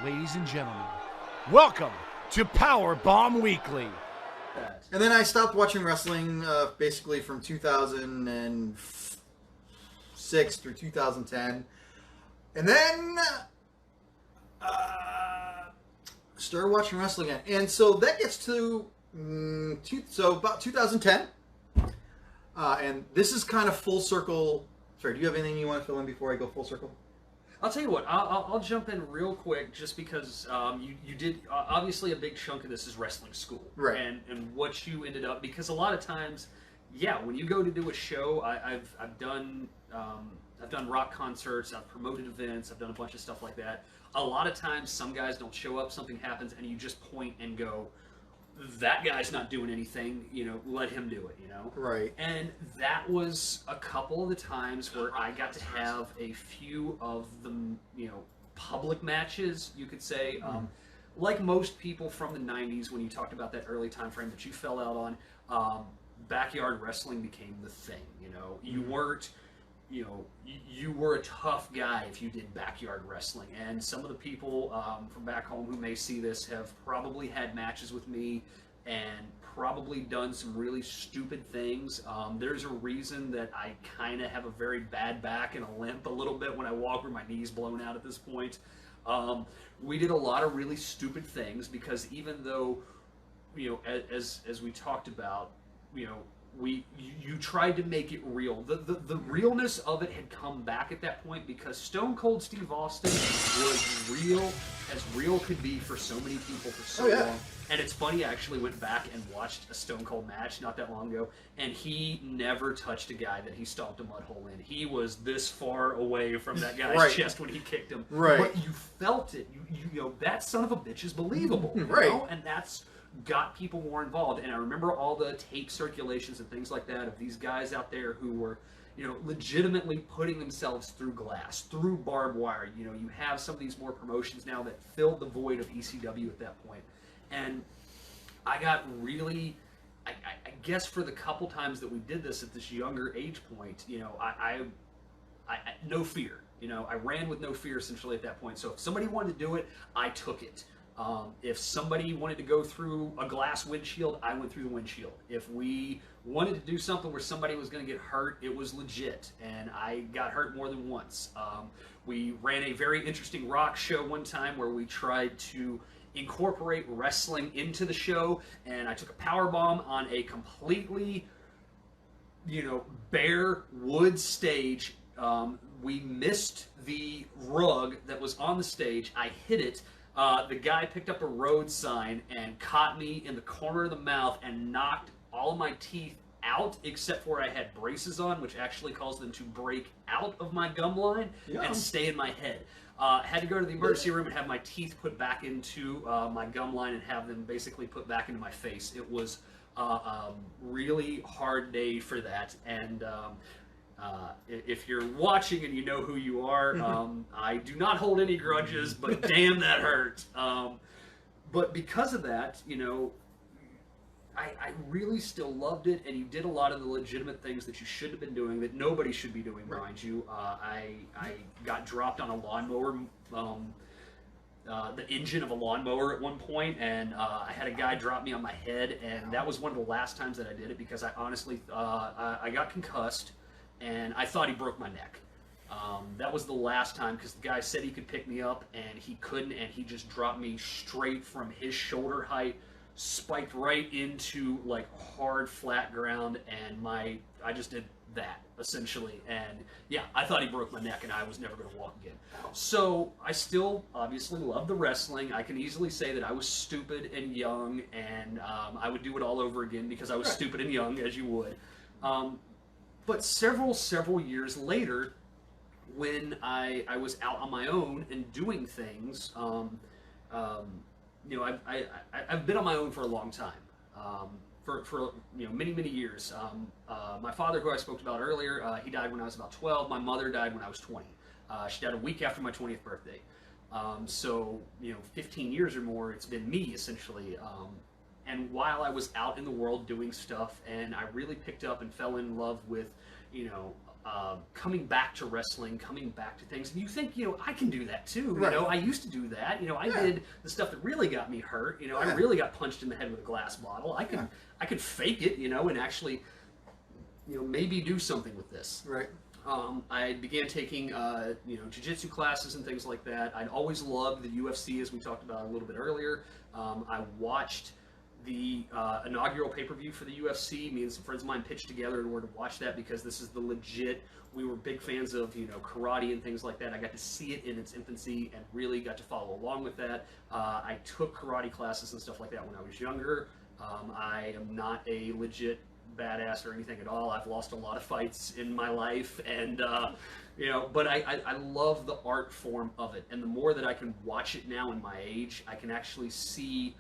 Ladies and gentlemen, welcome to Power Bomb Weekly. And then I stopped watching wrestling basically from 2006 through 2010. And then started watching wrestling again. And so that gets to about 2010. And this is kind of full circle. Sorry, do you have anything you want to fill in before I go full circle? I'll tell you what, I'll jump in real quick just because you did, obviously a big chunk of this is wrestling school. Right. And what you ended up, because a lot of times, yeah, when you go to do a show, I've done rock concerts, I've promoted events, I've done a bunch of stuff like that. A lot of times some guys don't show up, something happens, and you just point and go, that guy's not doing anything, let him do it, Right. And that was a couple of the times where I got to have a few of the, public matches, you could say. Like most people from the 90s, when you talked about that early time frame that you fell out on, backyard wrestling became the thing, You weren't, you were a tough guy if you did backyard wrestling. And some of the people from back home who may see this have probably had matches with me and probably done some really stupid things. There's a reason that I kind of have a very bad back and a limp a little bit when I walk where my knee's blown out at this point. We did a lot of really stupid things because even though, as we talked about, you tried to make it real. The realness of it had come back at that point because Stone Cold Steve Austin was real as real could be for so many people for so long. And it's funny, I actually went back and watched a Stone Cold match not that long ago, and he never touched a guy that he stomped a mud hole in. He was this far away from that guy's chest when he kicked him. Right. But you felt it. You that son of a bitch is believable. Right. And that's got people more involved. And I remember all the tape circulations and things like that of these guys out there who were, legitimately putting themselves through glass, through barbed wire. You have some of these more promotions now that filled the void of ECW at that point. And I got really, I guess for the couple times that we did this at this younger age point, I no fear. I ran with no fear essentially at that point. So if somebody wanted to do it, I took it. If somebody wanted to go through a glass windshield, I went through the windshield. If we wanted to do something where somebody was going to get hurt, it was legit. And I got hurt more than once. We ran a very interesting rock show one time where we tried to incorporate wrestling into the show, and I took a power bomb on a completely, bare wood stage. We missed the rug that was on the stage. I hit it. The guy picked up a road sign and caught me in the corner of the mouth and knocked all of my teeth out, except for I had braces on, which actually caused them to break out of my gum line and stay in my head. Had to go to the emergency room and have my teeth put back into my gum line and have them basically put back into my face. It was a really hard day for that. And if you're watching and you know who you are, I do not hold any grudges, but damn, that hurt. But because of that, I really still loved it, and you did a lot of the legitimate things that you should have been doing that nobody should be doing, mind you. I got dropped on a lawnmower, the engine of a lawnmower at one point, and I had a guy drop me on my head, and that was one of the last times that I did it because I honestly, I got concussed, and I thought he broke my neck. That was the last time because the guy said he could pick me up, and he couldn't, and he just dropped me straight from his shoulder height, spiked right into like hard flat ground, and I just did that essentially, and yeah, I thought he broke my neck and I was never going to walk again. So I still obviously love the wrestling. I can easily say that I was stupid and young, and I would do it all over again because I was stupid and young, as you would. But several years later, when I was out on my own and doing things, I've been on my own for a long time, for many years. My father, who I spoke about earlier, he died when I was about 12. My mother died when I was 20. She died a week after my 20th birthday. So 15 years or more, it's been me essentially. And while I was out in the world doing stuff, and I really picked up and fell in love with, coming back to wrestling, coming back to things. And you think, I can do that too. Right. I used to do that. I did the stuff that really got me hurt. I really got punched in the head with a glass bottle. I could fake it, and actually, maybe do something with this. Right. I began taking, jiu-jitsu classes and things like that. I'd always loved the UFC, as we talked about a little bit earlier. I watched the inaugural pay-per-view for the UFC. Me and some friends of mine pitched together in order to watch that because this is the legit. We were big fans of karate and things like that. I got to see it in its infancy and really got to follow along with that. I took karate classes and stuff like that when I was younger. I am not a legit badass or anything at all. I've lost a lot of fights in my life, and but I love the art form of it. And the more that I can watch it now in my age, I can actually see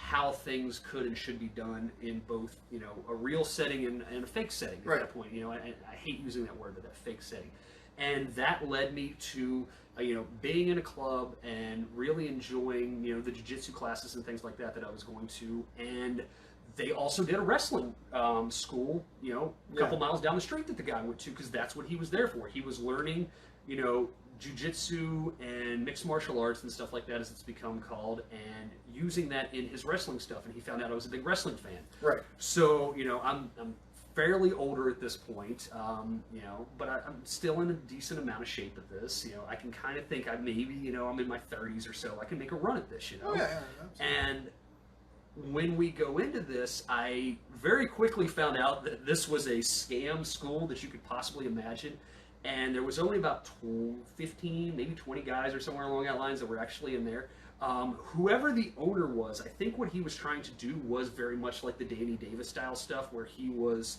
how things could and should be done in both, a real setting and a fake setting at that point. I hate using that word, but that fake setting. And that led me to, being in a club and really enjoying, the jiu-jitsu classes and things like that I was going to. And they also did a wrestling school, a couple miles down the street that the guy went to, because that's what he was there for. He was learning, jiu-jitsu and mixed martial arts and stuff like that, as it's become called, and using that in his wrestling stuff. And he found out I was a big wrestling fan. Right. So, I'm fairly older at this point, but I'm still in a decent amount of shape at this. I can kind of think I'm in my 30s or so. I can make a run at this, Oh, yeah. And when we go into this, I very quickly found out that this was a scam school that you could possibly imagine. And there was only about 15, maybe 20 guys or somewhere along that lines that were actually in there. Whoever the owner was, I think what he was trying to do was very much like the Danny Davis style stuff, where he was,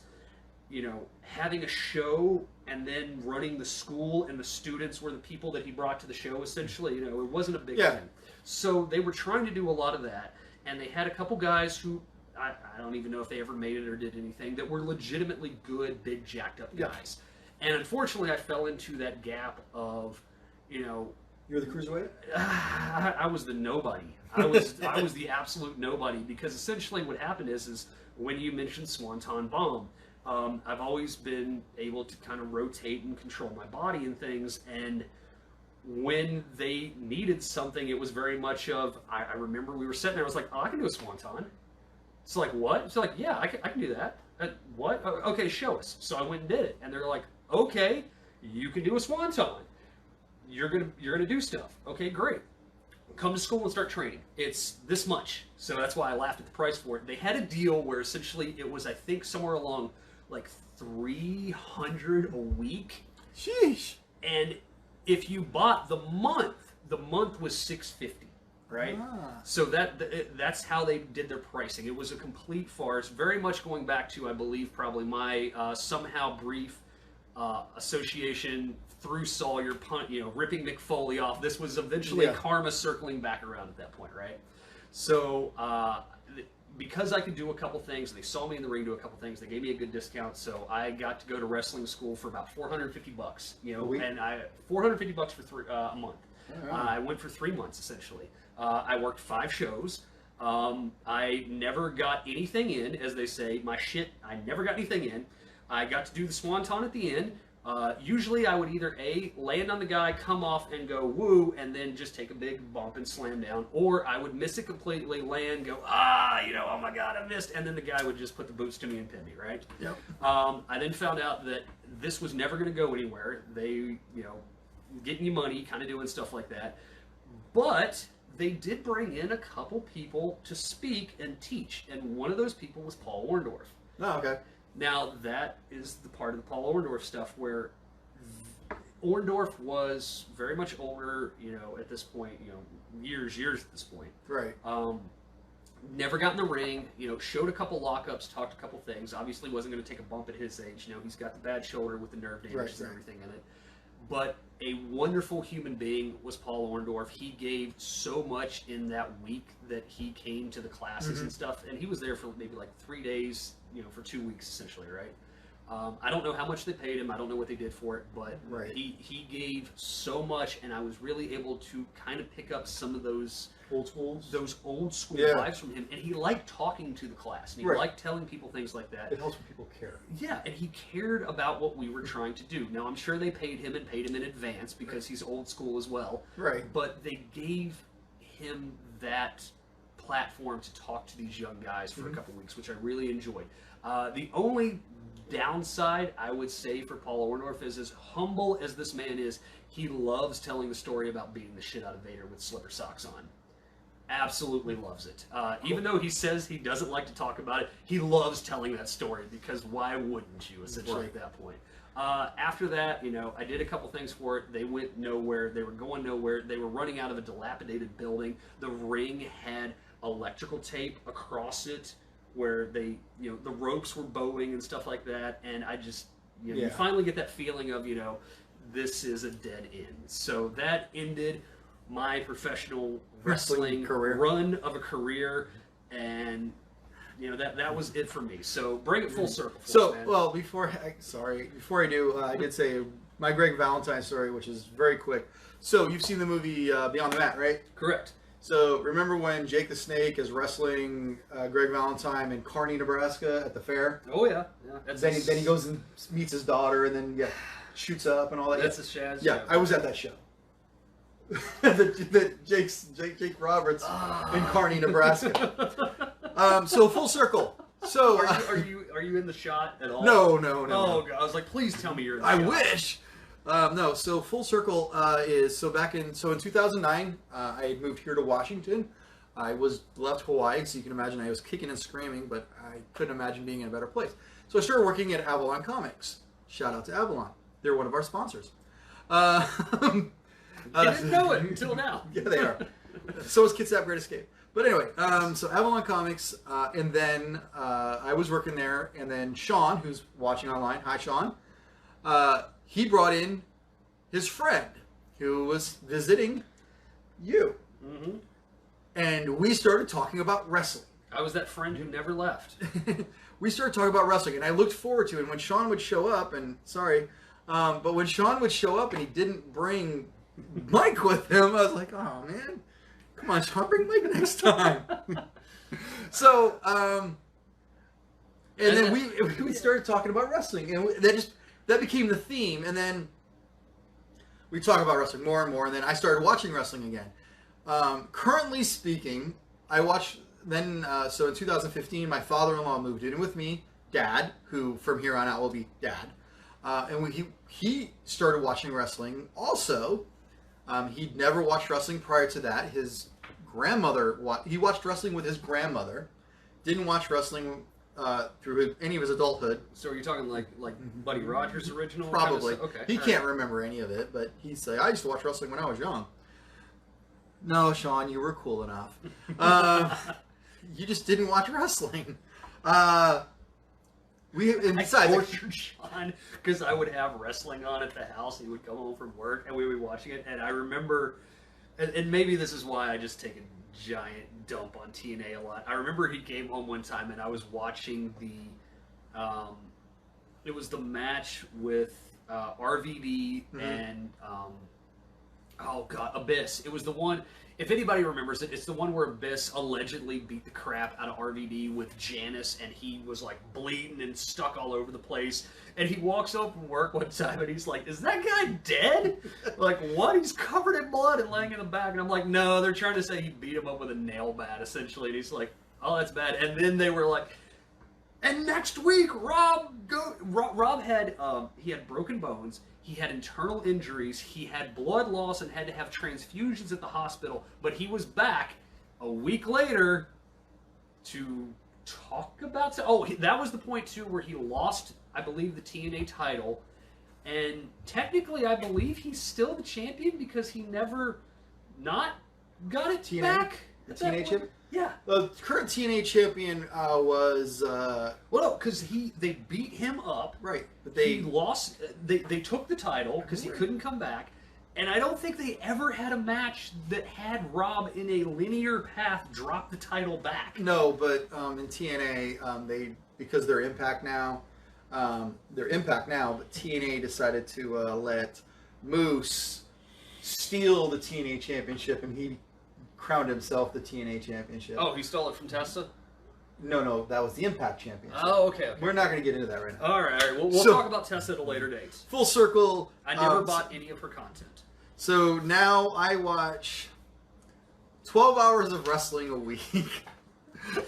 having a show and then running the school, and the students were the people that he brought to the show, essentially. It wasn't a big thing. So they were trying to do a lot of that. And they had a couple guys who, I don't even know if they ever made it or did anything, that were legitimately good, big, jacked up guys. And unfortunately, I fell into that gap of, You were the cruiserweight? I was the nobody. I was the absolute nobody, because essentially what happened is when you mentioned Swanton Bomb, I've always been able to kind of rotate and control my body and things, and when they needed something, it was very much of, I remember we were sitting there, I was like, oh, I can do a Swanton. It's like, what? It's like, yeah, I can do that. What? Okay, show us. So I went and did it, and they're like, okay, you can do a Swanton. You're gonna do stuff. Okay, great. Come to school and start training. It's this much. So that's why I laughed at the price for it. They had a deal where essentially it was, I think, somewhere along like $300 a week. Sheesh. And if you bought the month was $650, right? So that's how they did their pricing. It was a complete farce, very much going back to, I believe, probably my somehow brief association through Sawyer, ripping McFoley off. This was eventually karma circling back around at that point, right? So because I could do a couple things, they saw me in the ring do a couple things, they gave me a good discount, so I got to go to wrestling school for about $450, and $450 for a month. I went for 3 months, essentially. I worked 5 shows. I never got anything in, as they say. I never got anything in. I got to do the Swanton at the end. Usually I would either land on the guy, come off and go woo, and then just take a big bump and slam down, or I would miss it completely, land, go, oh my god, I missed, and then the guy would just put the boots to me and pin me, right? Yep. I then found out that this was never going to go anywhere. They, getting you money, kind of doing stuff like that. But they did bring in a couple people to speak and teach, and one of those people was Paul Orndorf. Oh, okay. Now, that is the part of the Paul Orndorf stuff where Orndorf was very much older, at this point, years at this point. Right. Never got in the ring, showed a couple lockups, talked a couple things. Obviously wasn't going to take a bump at his age. He's got the bad shoulder with the nerve damage and everything in it. But a wonderful human being was Paul Orndorf. He gave so much in that week that he came to the classes and stuff, and he was there for maybe like 3 days, for 2 weeks essentially, right? I don't know how much they paid him. I don't know what they did for it, but Right. he gave so much, and I was really able to kind of pick up some of those Old schools. those old school Yeah. vibes from him. And he liked talking to the class, and he Right. liked telling people things like that. It helps when people care. Yeah, and he cared about what we were trying to do. Now, I'm sure they paid him in advance because he's old school as well. Right. But they gave him that platform to talk to these young guys for a couple weeks, which I really enjoyed. The only downside, I would say, for Paul Orndorf is, as humble as this man is, he loves telling the story about beating the shit out of Vader with slipper socks on. Absolutely loves it. Even though he says he doesn't like to talk about it, he loves telling that story, because why wouldn't you, essentially, at that point? After that, I did a couple things for it. They went nowhere. They were going nowhere. They were running out of a dilapidated building. The ring had electrical tape across it where they, the ropes were bowing and stuff like that. And I just, you finally get that feeling of, this is a dead end. So that ended my professional wrestling career. run of a career, and that was it for me. So bring it full circle. So, man. well, before I do, I did say my Greg Valentine story, which is very quick. So you've seen the movie Beyond the Mat, right? Correct. So remember when Jake the Snake is wrestling Greg Valentine in Kearney, Nebraska at the fair? Oh yeah. Then he goes and meets his daughter, and then shoots up and all that. That's a Shaz. Yeah, I was at that show. Jake Roberts in Kearney, Nebraska. So full circle. So are you in the shot at all? No. Oh god, I was like, please tell me you're in the I shot. wish. No. So full circle is in 2009. I had moved here to Washington. I was left Hawaii, so you can imagine I was kicking and screaming, but I couldn't imagine being in a better place. So I started working at Avalon Comics. Shout out to Avalon. They're one of our sponsors. I didn't know it until now. Yeah, they are. So is Kitsap Great Escape. But anyway, so Avalon Comics, and then I was working there, and then Sean, who's watching online, hi Sean, he brought in his friend who was visiting you. Mm-hmm. And we started talking about wrestling. I was that friend who never left. We started talking about wrestling, and I looked forward to it. And when Sean would show up, but when Sean would show up and he didn't bring Mike with him, I was like, oh man, come on, Sean, bring Mike next time. So, and then we started talking about wrestling, and that became the theme. And then we talk about wrestling more and more, and then I started watching wrestling again. Currently speaking, I watch. Then, so in 2015, my father-in-law moved in with me, Dad, who from here on out will be Dad, and he started watching wrestling also. He'd never watched wrestling prior to that. His grandmother, he watched wrestling with his grandmother. Didn't watch wrestling through any of his adulthood. So are you talking like Buddy Rogers original? Probably. Kind of okay. He can't remember any of it, but he'd say, I used to watch wrestling when I was young. No, Sean, you were cool enough. You just didn't watch wrestling. And besides, I tortured Sean because I would have wrestling on at the house. He would come home from work and we would be watching it. And I remember, and maybe this is why I just take a giant dump on TNA a lot. I remember he came home one time and I was watching it was the match with RVD and Abyss. It was the one. If anybody remembers it, it's the one where Abyss allegedly beat the crap out of RVD with Janice, and he was like bleeding and stuck all over the place. And he walks home from work one time, and he's like, "Is that guy dead?" Like, what? He's covered in blood and laying in the back. And I'm like, "No, they're trying to say he beat him up with a nail bat, essentially." And he's like, "Oh, that's bad." And then they were like, "And next week, Rob had he had broken bones." He had internal injuries, he had blood loss and had to have transfusions at the hospital, but he was back a week later to talk about... that was the point, too, where he lost, I believe, the TNA title. And technically, I believe he's still the champion because he never not got it back. The TNA champion? Yeah. The current TNA champion was... well, no, because they beat him up. Right. But he lost. They took the title because he couldn't come back. And I don't think they ever had a match that had Rob in a linear path drop the title back. No, but in TNA, because they're Impact now, They're Impact now, but TNA decided to let Moose steal the TNA championship, and he crowned himself the TNA championship. Oh, he stole it from Tessa? No, that was the Impact championship. Oh, okay. We're not going to get into that right now. All right. We'll talk about Tessa at a later date. Full circle. I never bought any of her content. So now I watch 12 hours of wrestling a week.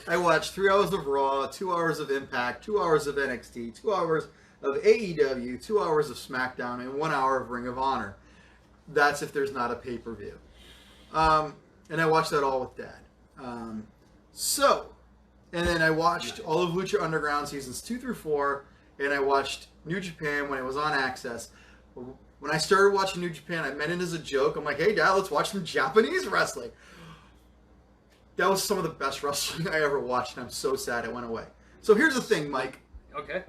I watch 3 hours of Raw, 2 hours of Impact, 2 hours of NXT, 2 hours of AEW, 2 hours of SmackDown, and 1 hour of Ring of Honor. That's if there's not a pay-per-view. And I watch that all with Dad. And then I watched all of Lucha Underground seasons 2 through 4, and I watched New Japan when it was on Access. When I started watching New Japan, I meant it as a joke. I'm like, hey, Dad, let's watch some Japanese wrestling. That was some of the best wrestling I ever watched, and I'm so sad it went away. So here's the thing, Mike. Okay.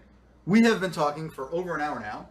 We have been talking for over an hour now.